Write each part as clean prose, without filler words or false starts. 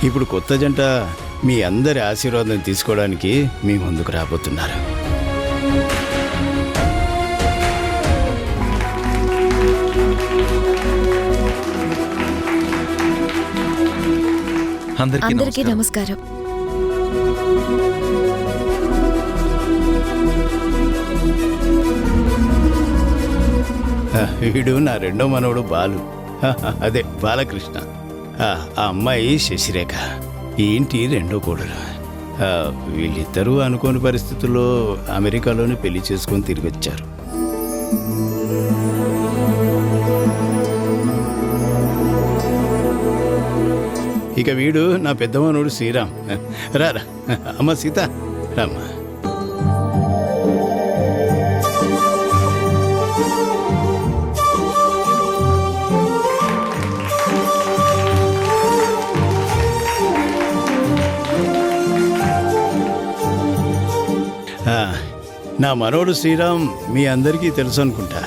ఇప్పుడు కొత్త జంట మీ అందరి ఆశీర్వాదం తీసుకోవడానికి మీ ముందుకు రాబోతున్నారు. అందరికీ నమస్కారం. వీడు నా రెండో మనవడు బాలు, అదే బాలకృష్ణ. ఆ అమ్మాయి శశిరేఖ, ఈ ఇంటి రెండో కోడలు. వీళ్ళిద్దరూ అనుకోని పరిస్థితుల్లో అమెరికాలోనే పెళ్లి చేసుకొని తిరిగి వచ్చారు. ఇక వీడు నా పెద్ద మనవడు శ్రీరామ్. రారా అమ్మ సీత, రామ్మా. నా మనవడు శ్రీరామ్ మీ అందరికీ తెలుసు అనుకుంటా.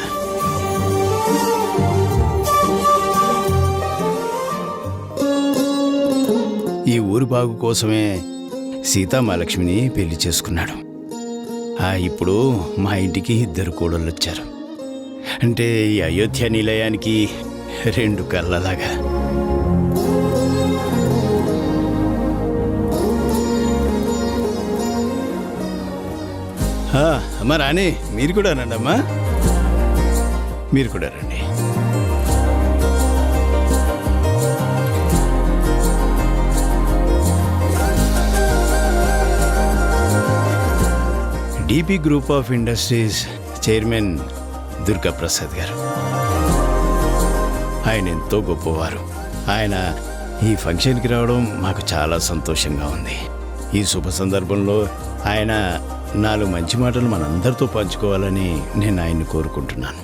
ఈ ఊరు బాగు కోసమే సీతామహాలక్ష్మిని పెళ్లి చేసుకున్నాడు. ఇప్పుడు మా ఇంటికి 2 కోడళ్ళు వచ్చారు. అంటే ఈ అయోధ్య నిలయానికి 2 కళ్ళలాగా. అమ్మా రాణి, మీరు కూడా రండి. అమ్మా మీరు కూడా రండి. DP group of industries chairman Durgaprasad గారు. ఆయన ఎంతో గొప్పవారు. ఆయన ఈ ఫంక్షన్కి రావడం మాకు చాలా సంతోషంగా ఉంది. ఈ శుభ సందర్భంలో ఆయన 4 మంచి మాటలు మనందరితో పంచుకోవాలని నేను ఆయన్ని కోరుకుంటున్నాను.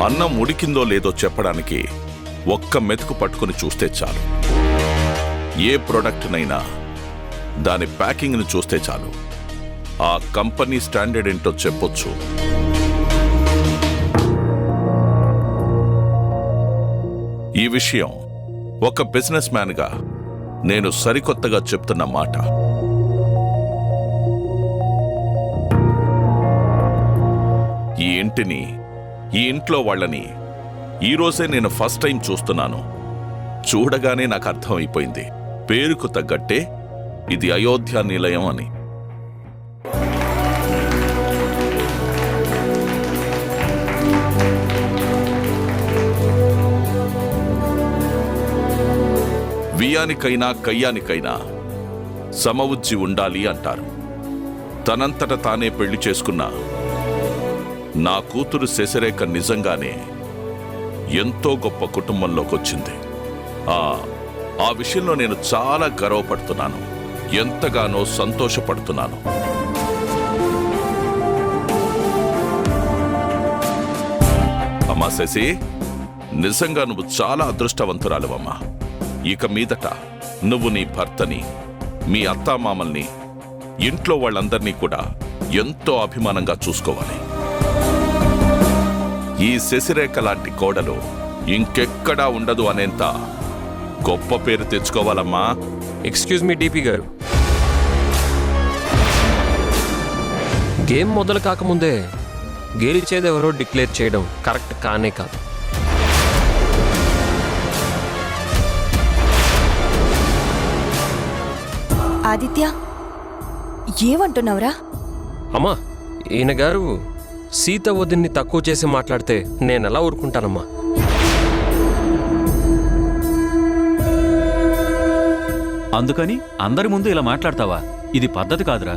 అన్నం ఉడికిందో లేదో చెప్పడానికి ఒక్క మెతుకు పట్టుకుని చూస్తే చాలు. ఏ ప్రొడక్ట్నైనా దాని ప్యాకింగ్ని చూస్తే చాలు ఆ కంపెనీ స్టాండర్డ్ ఏంటో చెప్పొచ్చు. ఈ విషయం ఒక బిజినెస్ మ్యాన్గా నేను సరికొత్తగా చెప్తున్న మాట. ఈ ఇంటిని, ఈ ఇంట్లో వాళ్ళని ఈరోజే నేను ఫస్ట్ టైం చూస్తున్నాను. చూడగానే నాకు అర్థమైపోయింది, పేరుకు తగ్గట్టే ఇది అయోధ్య నిలయం అని. వియానికైనా కయ్యానికైనా సమవుజ్జి ఉండాలి అంటారు. తనంతట తానే పెళ్లి చేసుకున్న నా కూతురు శశిరేఖ నిజంగానే ఎంతో గొప్ప కుటుంబంలోకొచ్చింది. ఆ విషయంలో నేను చాలా గర్వపడుతున్నాను, ఎంతగానో సంతోషపడుతున్నాను. అమ్మా శశి, నిజంగా నువ్వు చాలా అదృష్టవంతురాలువమ్మా. ఇక మీదట నువ్వు నీ భర్తని, మీ అత్తామామల్ని, ఇంట్లో వాళ్ళందరినీ కూడా ఎంతో అభిమానంగా చూసుకోవాలి. ఈ శశిరేఖ లాంటి కోడలు ఇంకెక్కడా ఉండదు అనేంత గొప్ప పేరు తెచ్చుకోవాలమ్మా. ఎక్స్క్యూజ్ మీ డిపి గారు, గేమ్ మొదలు కాకముందే గెలిచేదెవరో డిక్లేర్ చేయడం కరెక్ట్ కానే కాదు. ఆదిత్య, ఏమంటున్నావురా? అమ్మా, ఈయన గారు సీత వదిన్ని తక్కువ చేసి మాట్లాడితే నేనెలా ఊరుకుంటానమ్మా? అందుకని అందరి ముందు ఇలా మాట్లాడతావా? ఇది పద్ధతి కాదురా.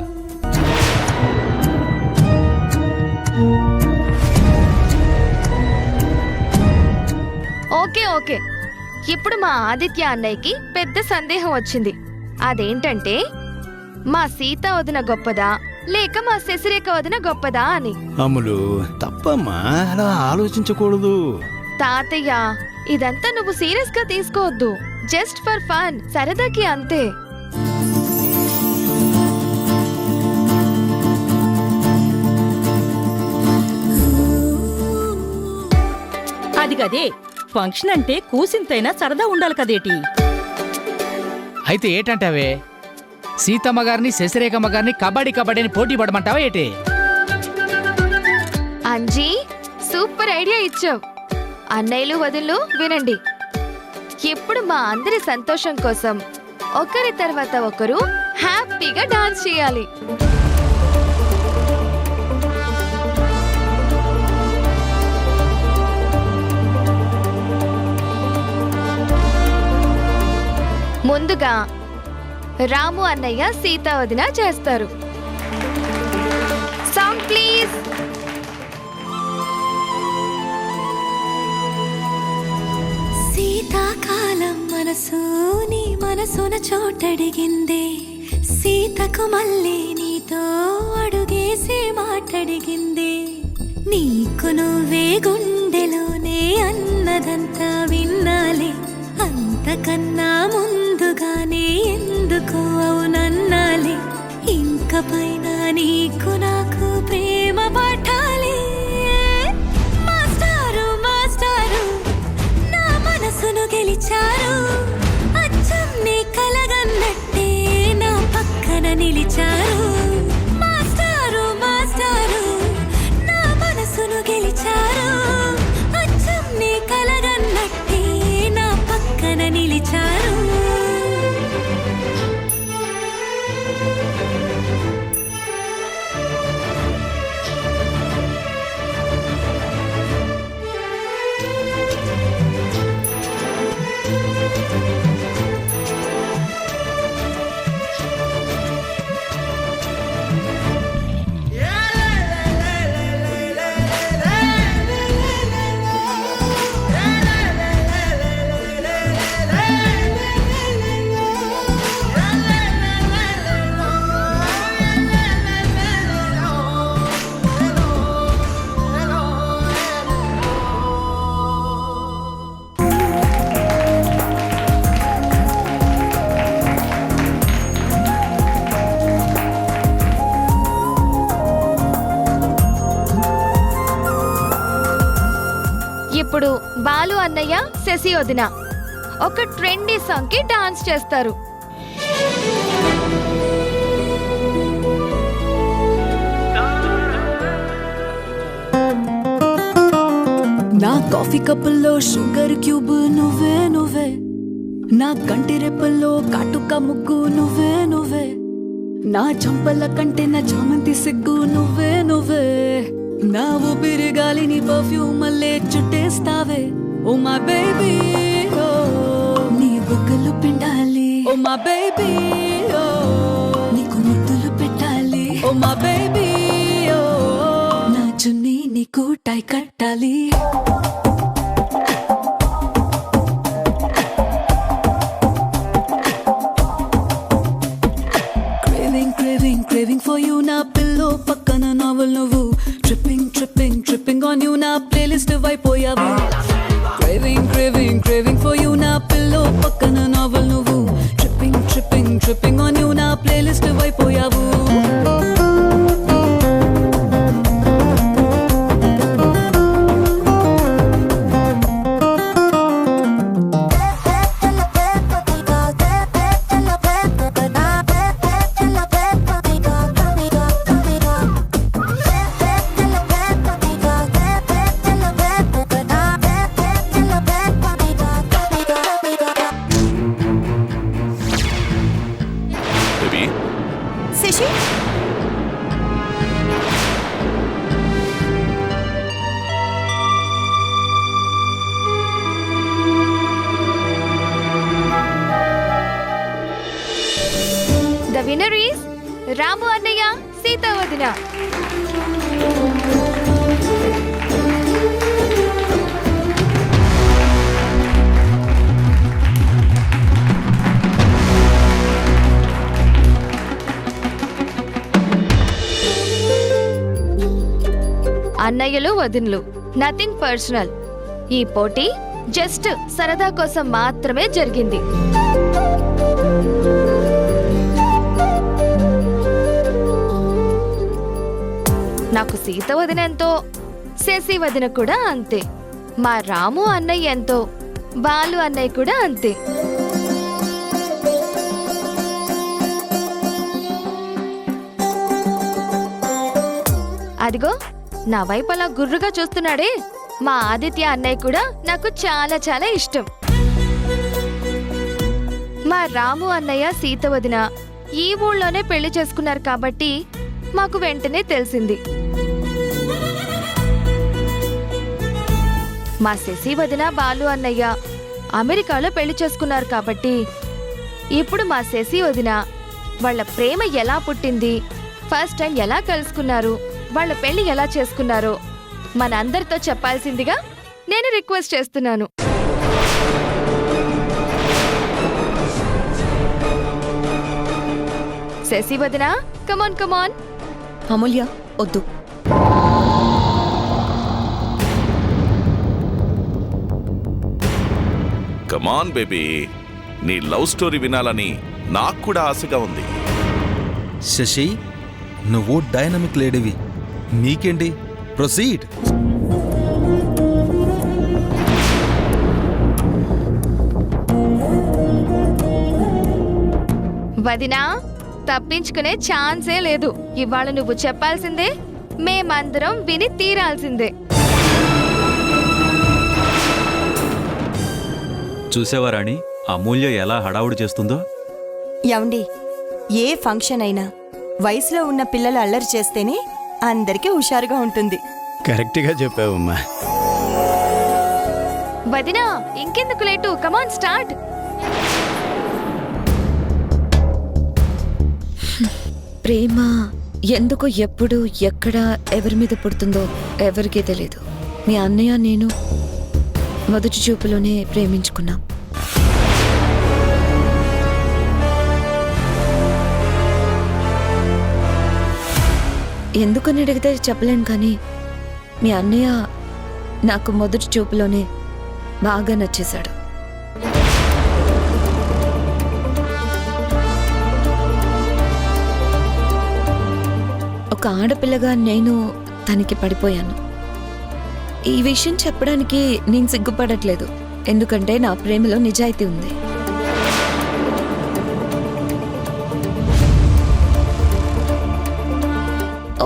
ఓకే ఓకే, ఇప్పుడు మా ఆదిత్య అన్నయ్యకి పెద్ద సందేహం వచ్చింది. అదేంటంటే మా సీత వదిన గొప్పదా లేక మా శశిరేఖ వదిన గొప్పదా అని. అమ్ములు, తప్పమ్మా, అలా ఆలోచించకూడదు. తాతయ్య, ఇదంతా నువ్వు సీరియస్ గా తీసుకోవద్దు. జస్ట్ ఫర్ ఫన్, సరదాకి అంతే. అది కదే ఫంక్షన్ అంటే కూసింతైనా సరదా ఉండాలి కదేటి. అయితే ఏటంటావే, సీతమ్మ గారిని శశిరేఖమ్మ గారిని కబడ్డీ అని పోటీ పడమంటావా ఏటి? అంజీ సూపర్ ఐడియా ఇచ్చావు. అన్నయ్యలు వదిలు వినండి. ఎప్పుడు మా అందరి సంతోషం కోసం ఒకరి తర్వాత ఒకరు హ్యాపీగా డాన్స్ చేయాలి. ముందుగా రాము అన్నయ్య సీతా వదిన చేస్తారు. Song please. శీతాకాలం మనసు నీ మనసున చోటడిగిందే, సీతకు మళ్ళీ నీతో అడుగేసి మాటడిగిందే, నీకు నువ్వే గుండెలోనే అన్నదంతా విన్నాలే, అంతకన్నా ముందుగానే ఎందుకు అవునన్నాలే, ఇంక పైన నీకు నాకు ప్రేమ పాఠాలే. మాస్టారు మాస్టారు నా మనసును గెలిచారు, అచ్చం నీ కలగన్నట్టే నా పక్కన నిలిచారు. మాస్టారు మాస్టారు నా మనసును గెలిచారు, అచ్చం నీ కలగన్నట్టే నా పక్కన నిలిచారు. ఇప్పుడు బాలు అన్నయ్య శశి వదిన ఒక ట్రెండీ సాంగ్ కి డాన్స్ చేస్తారు. నా కాఫీ కప్పుల్లో షుగర్ క్యూబ్ నువ్వే నువ్వే, నా కంటి రెప్పల్లో కాటుక ముగ్గు నువ్వే నువ్వే, నా చంపల కంటే నా చామంతి సిగ్గు నువ్వే నువ్వే, నా ఊపిరి గాలిని పర్ఫ్యూమ్ మళ్ళీ చుట్టేస్తావే. ఓ మై బేబీ ఓ నీ బుగ్గలు పిండాలి, ఓ మై బేబీ ఓ నీకు ముద్దులు పెట్టాలి, ఓ మై బేబీ ఓ నా చున్నీ నీకు టై కట్టాలి. Craving for you na pillow pakkana novel nuvu, tripping on you na playlist vaipoyavu. Craving for you na pillow pakkana novel nuvu, tripping on you na playlist vaipoyavu. Shashi, The winner is రాము అన్నయ్య సీతా వదిన. అన్నయ్యలు వదినలు nothing personal. ఈ పోటీ just సరదా కోసం మాత్రమే జరిగింది. నాకు సీత వదిన ఎంతో శశి వదిన కూడా అంతే. మా రాము అన్నయ్య ఎంతో బాలు అన్నయ్య కూడా అంతే. అదిగో నా వైపు అలా గుర్రుగా చూస్తున్నాడే మా ఆదిత్య అన్నయ్య కూడా నాకు చాలా చాలా ఇష్టం. మా రాము అన్నయ్య సీత వదిన ఈ ఊళ్ళోనే పెళ్లి చేసుకున్నారు కాబట్టి మాకు వెంటనే తెలిసింది. మా శశి వదిన బాలు అన్నయ్య అమెరికాలో పెళ్లి చేసుకున్నారు కాబట్టి ఇప్పుడు మా శశి వదిన వాళ్ళ ప్రేమ ఎలా పుట్టింది, ఫస్ట్ టైం ఎలా కలుసుకున్నారు, వాళ్ళ పెళ్లి ఎలా చేసుకున్నారో మనందరితో చెప్పాల్సిందిగా నేను రిక్వెస్ట్ చేస్తున్నాను. శశి వదిన, కమాన్ కమాన్. అమూల్య వద్దు. కమాన్ బేబీ, నీ లవ్ స్టోరీ వినాలని నాకు కూడా ఆశగా ఉంది. శశి, నువ్వు డైనమిక్ లేడీవి, నీకేంటి, ప్రొసీడ్. వదినా, తప్పించుకునే ఛాన్సే లేదు. ఇవాళ నువ్వు చెప్పాల్సిందే, మేమందరం విని తీరాల్సిందే. చూసావా రాణి, అమూల్య ఎలా హడావుడి చేస్తుందో? యాండి, ఏ ఫంక్షన్ అయినా వయసులో ఉన్న పిల్లలు అల్లరి చేస్తేనే అందరికీ హుషారుగా ఉంటుంది. కరెక్ట్గా చెప్పావమ్మా. వదినా, ఇంకెందుకు లేటు, కమాన్ స్టార్ట్. ప్రేమ ఎందుకు, ఎప్పుడు, ఎక్కడ, ఎవరి మీద పుడుతుందో ఎవరికీ తెలియదు. మీ అన్నయ్య నేను మొదటి చూపులోనే ప్రేమించుకున్నాం. ఎందుకని అడిగితే చెప్పలేను, కానీ మీ అన్నయ్య నాకు మొదటి చూపులోనే బాగా నచ్చేశాడు. ఒక ఆడపిల్లగా నేను తనకి పడిపోయాను. ఈ విషయం చెప్పడానికి నేను సిగ్గుపడట్లేదు, ఎందుకంటే నా ప్రేమలో నిజాయితీ ఉంది.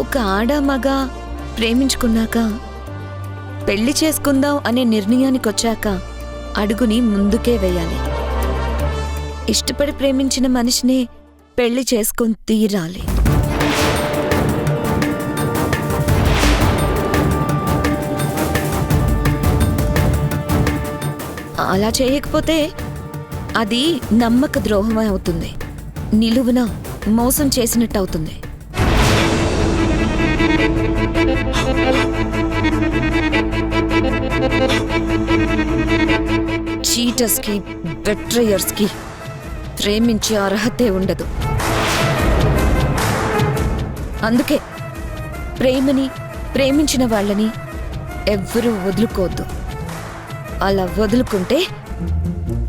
ఒక ఆడ మగ ప్రేమించుకున్నాక పెళ్లి చేసుకుందాం అనే నిర్ణయానికి వచ్చాక అడుగుని ముందుకే వేయాలి. ఇష్టపడి ప్రేమించిన మనిషిని పెళ్లి చేసుకొని తీరాలి. అలా చేయకపోతే అది నమ్మక ద్రోహం అవుతుంది, నిలువున మోసం చేసినట్టు అవుతుంది. చీటర్స్కి, బెట్రయర్స్కి ప్రేమించే అర్హతే ఉండదు. అందుకే ప్రేమని, ప్రేమించిన వాళ్ళని ఎవ్వరూ వదులుకోవద్దు. అలా వదులుకుంటే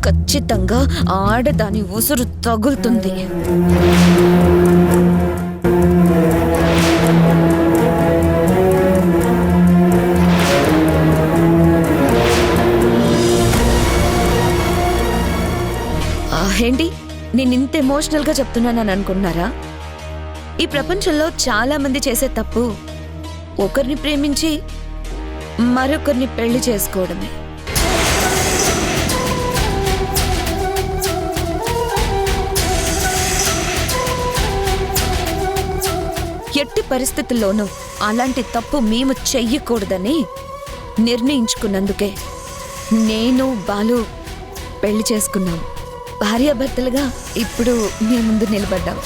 ఖచ్చితంగా ఆడదాని ఉసురు తగులుతుంది. ఏంటి, నేను ఇంత ఎమోషనల్గా చెప్తున్నానని అనుకుంటున్నారా? ఈ ప్రపంచంలో చాలా మంది చేసే తప్పు ఒకరిని ప్రేమించి మరొకరిని పెళ్లి చేసుకోవడమే. ఎట్టి పరిస్థితుల్లోనూ అలాంటి తప్పు మేము చెయ్యకూడదని నిర్ణయించుకున్నందుకే నేను బాలు పెళ్లి చేసుకున్నాం. భార్యాభర్తలుగా ఇప్పుడు మీ ముందు నిలబడ్డాం.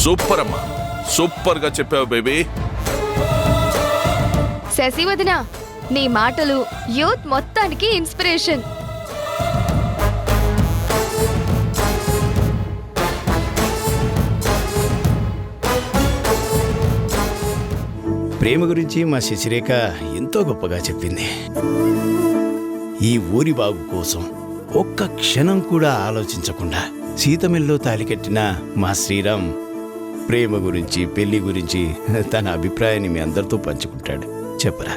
సూపర్ అమ్మా, సూపర్ గా చెప్పావు బేబీ. శశి వదిన, నీ మాటలు యూత్ మొత్తానికి ఇన్స్పిరేషన్. ప్రేమ గురించి మా శశిరేఖ ఎంతో గొప్పగా చెప్పింది. ఈ ఊరి బాగు కోసం ఒక్క క్షణం కూడా ఆలోచించకుండా సీతమెల్లో తాలికట్టిన మా శ్రీరామ్ ప్రేమ గురించి పెళ్లి గురించి తన అభిప్రాయాన్ని మీ అందరితో పంచుకుంటాడు. చెప్పరా?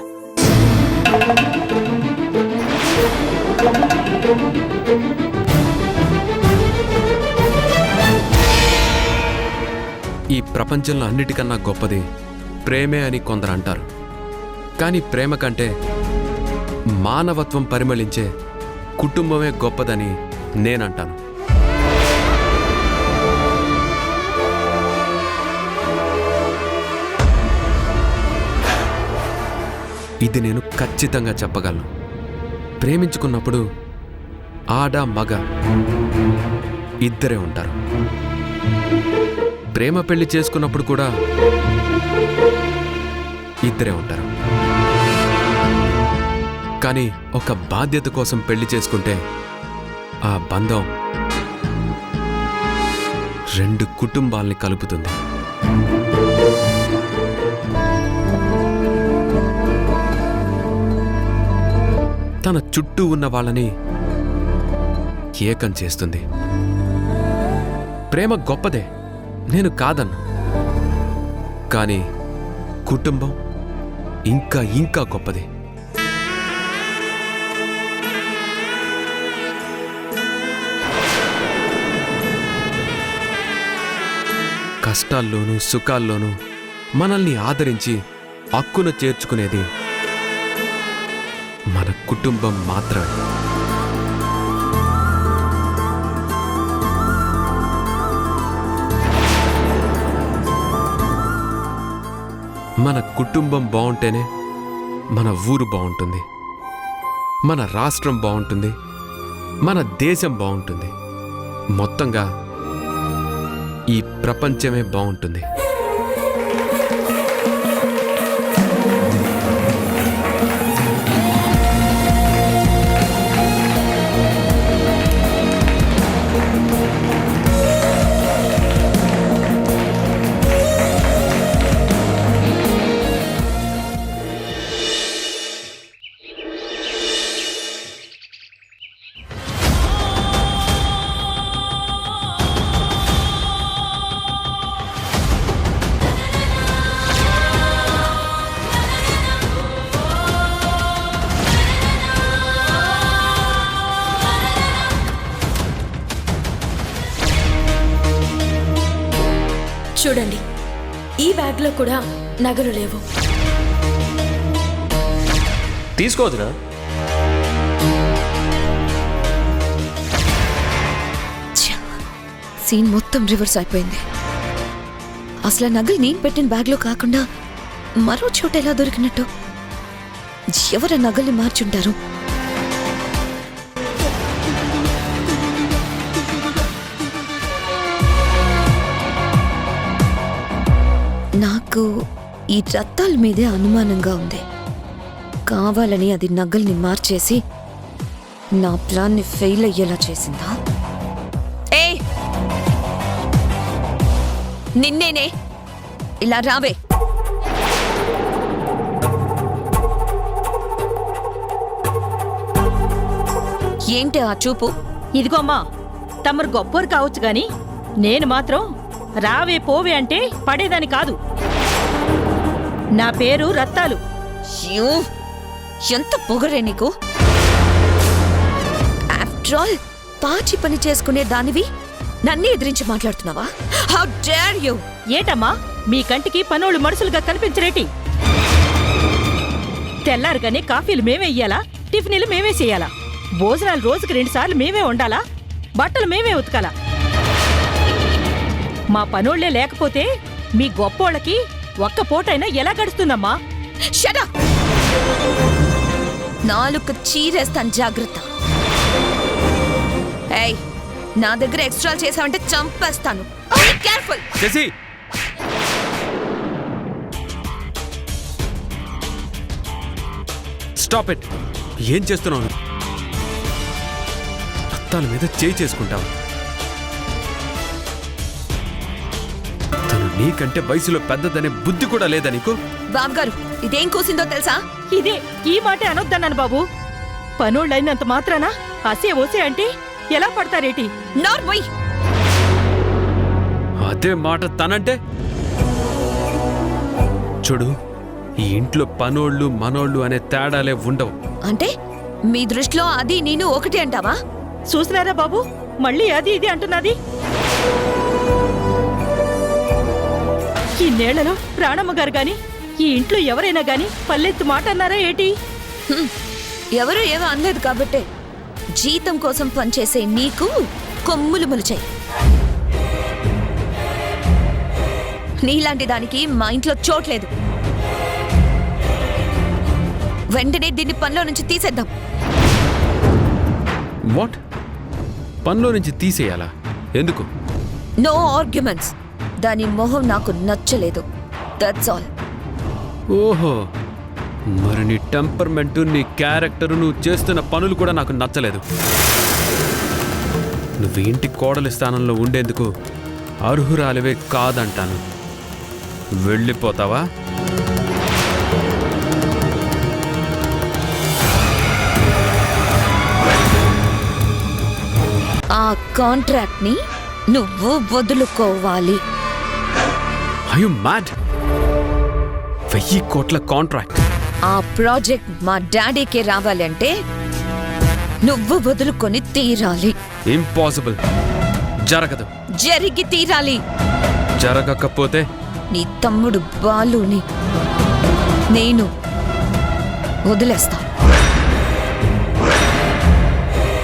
ఈ ప్రపంచంలో అన్నిటికన్నా గొప్పది ప్రేమే అని కొందరు అంటారు. కానీ ప్రేమ కంటే మానవత్వం పరిమళించే కుటుంబమే గొప్పదని నేనంటాను. ఇది నేను ఖచ్చితంగా చెప్పగలను. ప్రేమించుకున్నప్పుడు ఆడ మగ ఇద్దరే ఉంటారు. ప్రేమ పెళ్లి చేసుకున్నప్పుడు కూడా ఇద్దరే ఉంటారు. కానీ ఒక బాధ్యత కోసం పెళ్లి చేసుకుంటే ఆ బంధం 2 కుటుంబాల్ని కలుపుతుంది. తన చుట్టూ ఉన్న వాళ్ళని ఏకం చేస్తుంది. ప్రేమ గొప్పదే, నేను కాదన్ను. కానీ కుటుంబం ఇంకా ఇంకా గొప్పది. కష్టాల్లోనూ సుఖాల్లోనూ మనల్ని ఆదరించి హక్కున చేర్చుకునేది మన కుటుంబం మాత్రమే. మన కుటుంబం బాగుంటేనే మన ఊరు బాగుంటుంది, మన రాష్ట్రం బాగుంటుంది, మన దేశం బాగుంటుంది, మొత్తంగా ఈ ప్రపంచమే బాగుంటుంది. చూడండి, ఈ బ్యాగ్లో కూడా నగలు లేవు. తీసుకోవద్దురా. సీన్ మొత్తం రివర్స్ అయిపోయింది. అసలు నగలు నేను పెట్టిన బ్యాగ్లో కాకుండా మరో చోట ఎలా దొరికినట్టు? ఎవరు నగల్ని మార్చుంటారు? నాకు ఈ రత్తాల మీదే అనుమానంగా ఉంది. కావాలని అది నగల్ని మార్చేసి నా ప్లాన్ని ఫెయిల్ అయ్యేలా చేసిందా? ఏ నిన్నేనే, ఇలా రావే. ఏంటి ఆ చూపు? ఇదిగోమ్మా, తమరు గొప్పోరు కావచ్చు గాని నేను మాత్రం రావే పోవే అంటే పడేదాని కాదు. నా పేరు రత్తాలు. ఎంత పొగరే నీకు! ఆఫ్టర్ ఆల్ పాచి పని చేసుకునే దానివి నన్ను ఎదిరించి మాట్లాడుతున్నావా? How dare you! ఏటమ్మా, మీ కంటికి పనోళ్ళు మనుషులుగా కనిపించరేటి? తెల్లారుగానే కాఫీలు మేమే ఇయ్యాలా, టిఫిన్లు మేమే చేయాలా, భోజనాలు రోజుకి 2 సార్లు మేమే వండాలా, బట్టలు మేమే ఉతకాలా? మా పనోళ్లే లేకపోతే మీ గొప్పోళ్ళకి ఒక్క పూటైనా ఎలా గడుస్తుందమ్మా? Shut up! నాలుక చీరేస్తాను, జాగ్రత్త. ఏయ్, నా దగ్గర ఎక్స్ట్రా చేసావంటే చంపేస్తాను. Be careful. Sasi, stop it. ఏం చేస్తున్నావు? రత్తాల మీద చేయి చేసుకుంటావు. తను నీకంటే వయసులో పెద్దదనే బుద్ధి కూడా లేదా నీకు? బాబు గారు, ఇదేం కూసిందో తెలుసా? ఇదే ఈ మాటే అనొద్దన్నాను బాబు. పనోళ్ళైనంత మాత్రాన అసే ఓసే అంటే ఎలా పడతారేటి? నార్మోయ్. అదే మాట తనంటే చూడు, ఈ ఇంట్లో పనోళ్ళు మనోళ్ళు అనే తేడాలే ఉండవు. అంటే మీ దృష్టిలో అది నేను ఒకటి అంటావా? చూసినారా బాబు, మళ్ళీ అది ఇది అంటున్నది. ఈ నేళ్లలో రాణమ్మ గారు గాని ఈ ఇంట్లో ఎవరైనా గాని పల్లెత్తు మాట అన్నారా ఏటి? ఎవరు ఏమో అనలేదు కాబట్టే జీతం కోసం పనిచేసే నీకు కొమ్ములు ములిచాయి. నీలాంటి దానికి మా ఇంట్లో చోట్లేదు. వెంటనే దీన్ని పనిలో నుంచి తీసేద్దాం. వాట్? పనిలో నుంచి తీసేయాలా? ఎందుకు? No arguments. దాని మొహం నాకు నచ్చలేదు. That's all. ఓహో, మరి నీ టెంపర్మెంటు, నీ క్యారెక్టరు, నువ్వు చేస్తున్న పనులు కూడా నాకు నచ్చలేదు. నువ్వు ఇంటి కోడలి స్థానంలో ఉండేందుకు అర్హురాలివే కాదంటాను. వెళ్ళిపోతావా? ఆ కాంట్రాక్ట్ ని నువ్వు వదులుకోవాలి. Are you mad? 1000 కోట్ల కాంట్రాక్ట్. ఆ ప్రాజెక్ట్ మా డాడీకి రావాలంటే నువ్వు వదులుకొని తీరాలి. ఇంపాసిబుల్. జరగదు. జరిగి తీరాలి. జరగకపోతే నీ తమ్ముడు బాలుని నేను వదిలేస్తా.